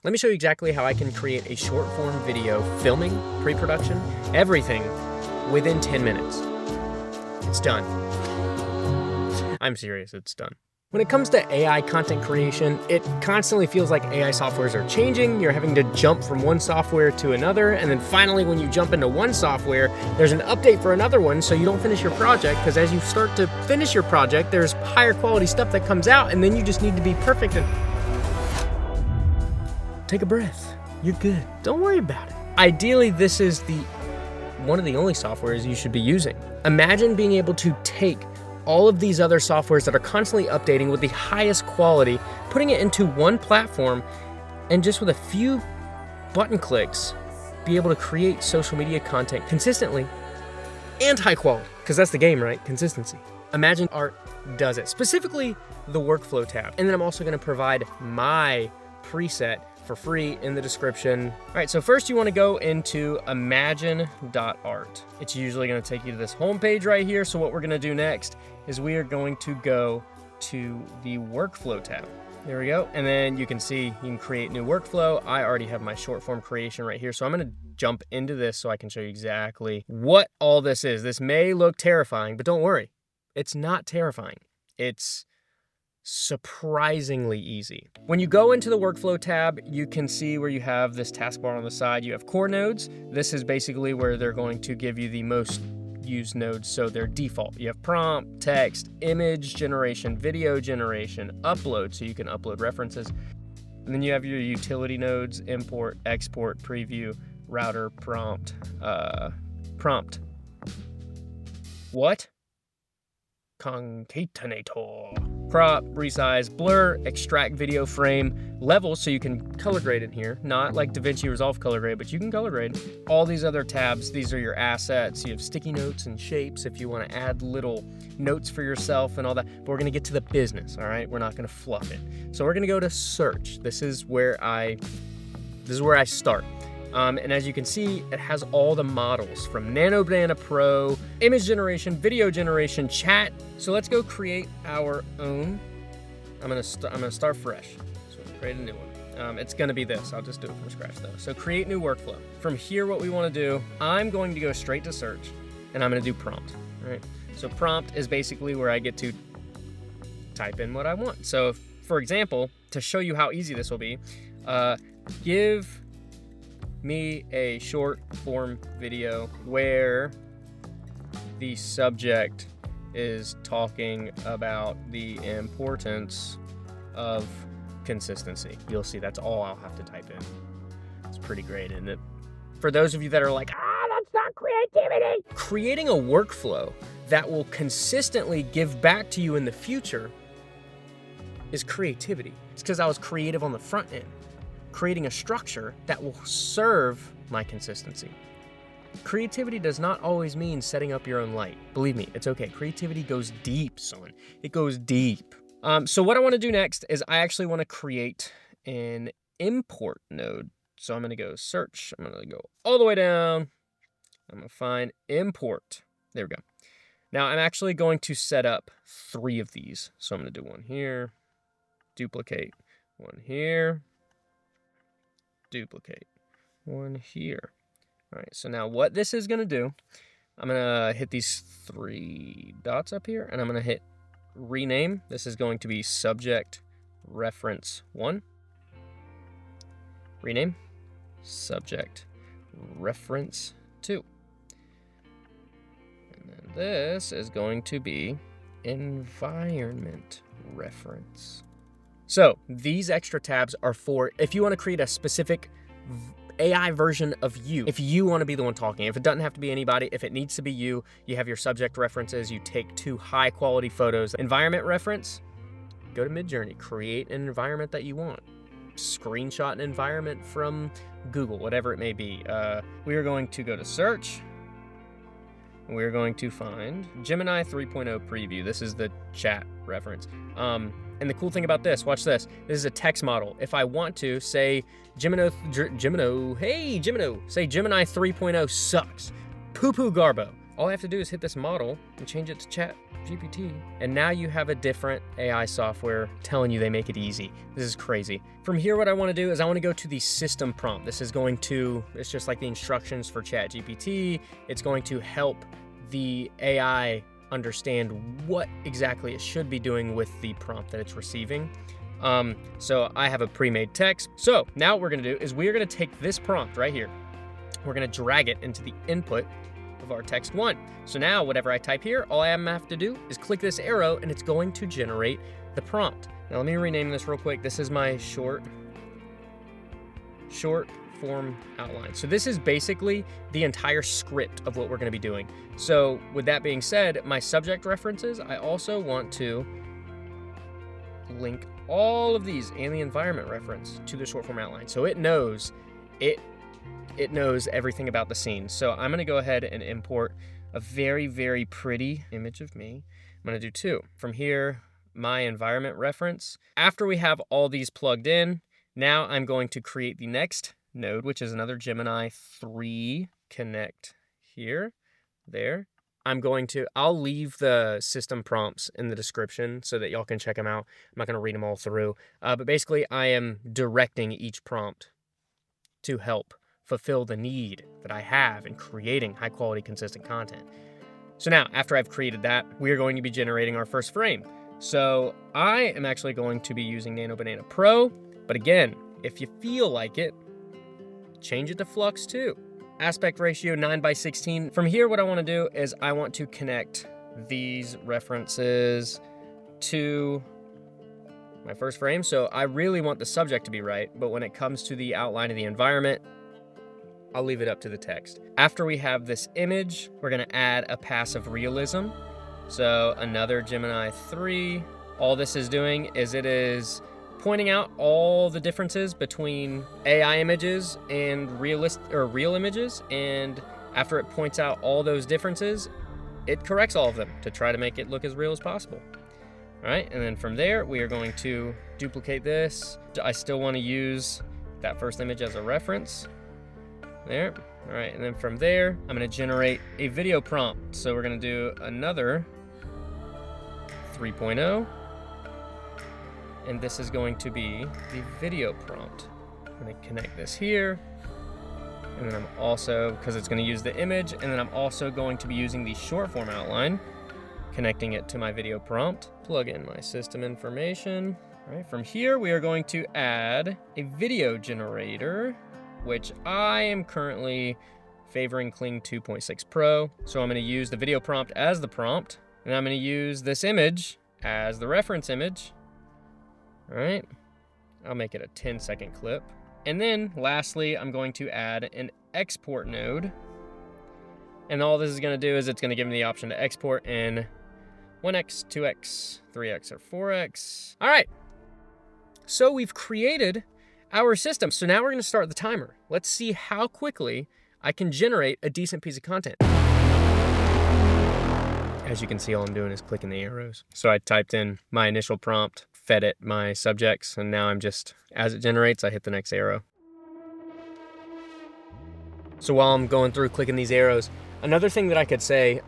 Let me show you exactly how I can create a short form video, filming, pre-production, everything within 10 minutes. It's done. I'm serious, it's done. When it comes to AI content creation, it constantly feels like AI softwares are changing. You're having to jump from one software to another, and then finally when you jump into one software, there's an update for another one so you don't finish your project, because as you start to finish your project, there's higher quality stuff that comes out, and then you just need to be perfect and take a breath. You're good. Don't worry about it. Ideally, this is one of the only softwares you should be using. Imagine being able to take all of these other softwares that are constantly updating with the highest quality, putting it into one platform, and just with a few button clicks, be able to create social media content consistently and high quality. Because that's the game, right? Consistency. imagineart does it. Specifically, the workflow tab. And then I'm also gonna provide my preset for free in the description. All right, so first you wanna go into imagine.art. It's usually gonna take you to this homepage right here. So what we're gonna do next is we are going to go to the workflow tab. There we go. And then you can see you can create new workflow. I already have my short form creation right here. So I'm gonna jump into this so I can show you exactly what all this is. This may look terrifying, but don't worry. It's not terrifying. It's surprisingly easy. When you go into the workflow tab, you can see where you have this taskbar on the side. You have core nodes. This is basically where they're going to give you the most used nodes, so they're default. You have prompt, text, image generation, video generation, upload, so you can upload references. And then you have your utility nodes, import, export, preview, router, prompt. What? Concatenator. Crop, resize, blur, extract video frame, levels, so you can color grade in here. Not like DaVinci Resolve color grade, but you can color grade. All these other tabs, these are your assets. You have sticky notes and shapes if you want to add little notes for yourself and all that. But we're going to get to the business, all right? We're not going to fluff it. So we're going to go to search. This is where I start. And as you can see, it has all the models from Nano Banana Pro, image generation, video generation, chat. So let's go create our own. I'm gonna start fresh. So we'll create a new one. It's gonna be this. I'll just do it from scratch though. So create new workflow. From here, what we wanna do, I'm going to go straight to search and I'm gonna do prompt, all right? So prompt is basically where I get to type in what I want. So for example, to show you how easy this will be, give me a short form video where the subject is talking about the importance of consistency. You'll see that's all I'll have to type in. It's pretty great, isn't it? For those of you that are like, that's not creativity. Creating a workflow that will consistently give back to you in the future is creativity. It's because I was creative on the front end, creating a structure that will serve my consistency. Creativity does not always mean setting up your own light. Believe me, it's okay. Creativity goes deep, son. It goes deep. So what I want to do next is I actually want to create an import node. So I'm going to go search. I'm going to go all the way down. I'm going to find import. There we go. Now I'm actually going to set up 3 of these. So I'm going to do one here, duplicate, one here, duplicate, one here. All right, so now what this is gonna do, I'm gonna hit these 3 dots up here and I'm gonna hit rename. This is going to be subject reference 1. Rename, subject reference 2. And then this is going to be environment reference. So these extra tabs are for if you want to create a specific AI version of you, if you want to be the one talking. If it doesn't have to be anybody, if it needs to be you, you have your subject references, you take 2 high quality photos. Environment reference, go to Midjourney, create an environment that you want. Screenshot an environment from Google, whatever it may be. We are going to go to search. We're going to find Gemini 3.0 preview. This is the chat reference. And the cool thing about this, watch this. This is a text model. If I want to say say Gemini 3.0 sucks. Poo-poo garbo. all I have to do is hit this model and change it to Chat GPT. And now you have a different AI software telling you they make it easy. This is crazy. From here, what I want to do is I want to go to the system prompt. This is it's just like the instructions for Chat GPT. It's going to help the AI understand what exactly it should be doing with the prompt that it's receiving. So I have a pre-made text. So now what we're going to do is we're going to take this prompt right here. We're going to drag it into the input of our text 1. So now whatever I type here, all I have to do is click this arrow and it's going to generate the prompt. Now let me rename this real quick. This is my short form outline. So this is basically the entire script of what we're going to be doing. So with that being said, my subject references, I also want to link all of these and the environment reference to the short form outline. So it knows everything about the scene. So I'm going to go ahead and import a very, very pretty image of me. I'm going to do 2. From here, my environment reference. After we have all these plugged in, now I'm going to create the next node, which is another Gemini 3 connect here, there. I'll leave the system prompts in the description so that y'all can check them out. I'm not going to read them all through. But basically, I am directing each prompt to help fulfill the need that I have in creating high quality, consistent content. So now, after I've created that, we're going to be generating our first frame. So I am actually going to be using Nano Banana Pro, but again, if you feel like it, change it to Flux too. Aspect ratio 9:16. From here, what I want to do is I want to connect these references to my first frame. So I really want the subject to be right, but when it comes to the outline of the environment, I'll leave it up to the text. After we have this image, we're going to add a passive realism. So another Gemini 3. All this is doing is it is pointing out all the differences between AI images and real images. And after it points out all those differences, it corrects all of them to try to make it look as real as possible. All right, and then from there, we are going to duplicate this. I still want to use that first image as a reference. There. All right, and then from there, I'm going to generate a video prompt. So we're going to do another 3.0. And this is going to be the video prompt. I'm going to connect this here. And then I'm also, because it's going to use the image, and then I'm also going to be using the short form outline, connecting it to my video prompt. Plug in my system information. All right, from here, we are going to add a video generator, which I am currently favoring Kling 2.6 Pro. So I'm going to use the video prompt as the prompt, and I'm going to use this image as the reference image. All right, I'll make it a 10-second clip. And then lastly, I'm going to add an export node. And all this is going to do is it's going to give me the option to export in 1x, 2x, 3x, or 4x. All right, so we've created our system. So now we're going to start the timer. Let's see how quickly I can generate a decent piece of content. As you can see, all I'm doing is clicking the arrows. So I typed in my initial prompt, fed it my subjects, and now I'm just, as it generates, I hit the next arrow. So while I'm going through clicking these arrows, another thing that I could say,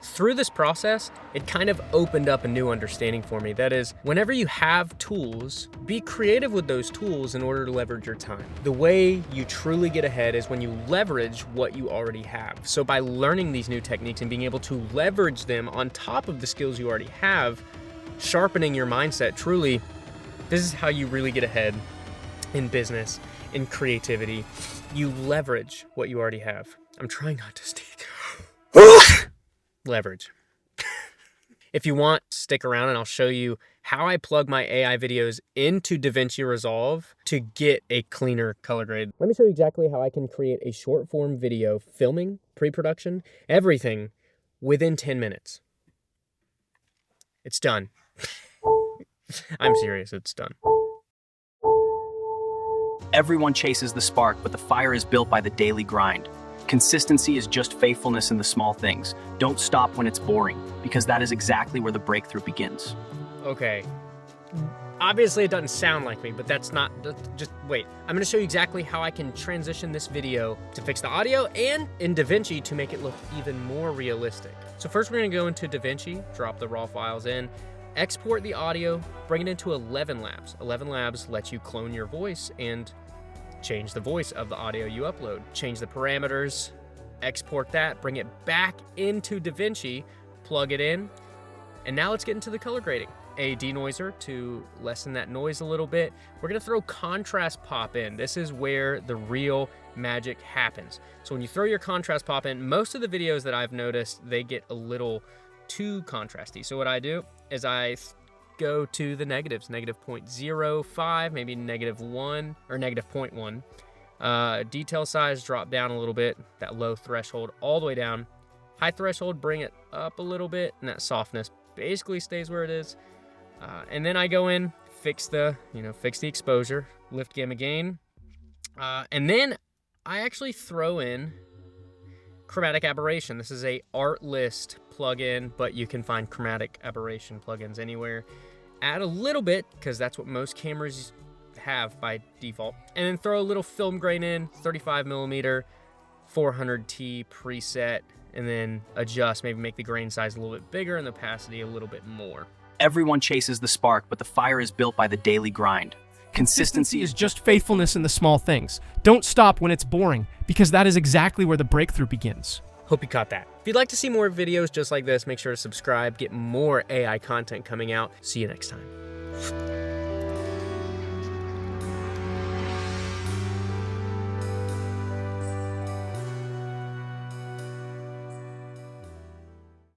through this process, it kind of opened up a new understanding for me. That is, whenever you have tools, be creative with those tools in order to leverage your time. The way you truly get ahead is when you leverage what you already have. So by learning these new techniques and being able to leverage them on top of the skills you already have, sharpening your mindset, truly, this is how you really get ahead in business, in creativity. You leverage what you already have. I'm trying not to speak. Leverage. If you want, stick around and I'll show you how I plug my AI videos into DaVinci Resolve to get a cleaner color grade. Let me show you exactly how I can create a short form video, filming, pre-production, everything within 10 minutes. It's done. I'm serious, it's done. Everyone chases the spark, but the fire is built by the daily grind. Consistency is just faithfulness in the small things. Don't stop when it's boring, because that is exactly where the breakthrough begins. Okay. Obviously it doesn't sound like me, but that's not, just wait. I'm gonna show you exactly how I can transition this video to fix the audio and in DaVinci to make it look even more realistic. So first we're gonna go into DaVinci, drop the raw files in, export the audio, bring it into 11 Labs. 11 Labs lets you clone your voice and change the voice of the audio you upload. Change the parameters, export that, bring it back into DaVinci, plug it in, and now let's get into the color grading. A denoiser to lessen that noise a little bit. We're gonna throw contrast pop in. This is where the real magic happens. So when you throw your contrast pop in, most of the videos that I've noticed, they get a little too contrasty. So what I do is I go to the negatives, negative 0.05, maybe -1 or -0.1. Detail size, drop down a little bit, that low threshold all the way down. High threshold, bring it up a little bit, and that softness basically stays where it is. And then I go in, fix the exposure, lift gamma gain, and then I actually throw in chromatic aberration. This is a art list plugin, but you can find chromatic aberration plugins anywhere. Add a little bit, because that's what most cameras have by default. And then throw a little film grain in, 35mm, 400T preset, and then adjust, maybe make the grain size a little bit bigger and the opacity a little bit more. Everyone chases the spark, but the fire is built by the daily grind. Consistency is just faithfulness in the small things. Don't stop when it's boring, because that is exactly where the breakthrough begins. Hope you caught that. If you'd like to see more videos just like this, make sure to subscribe, get more AI content coming out. See you next time.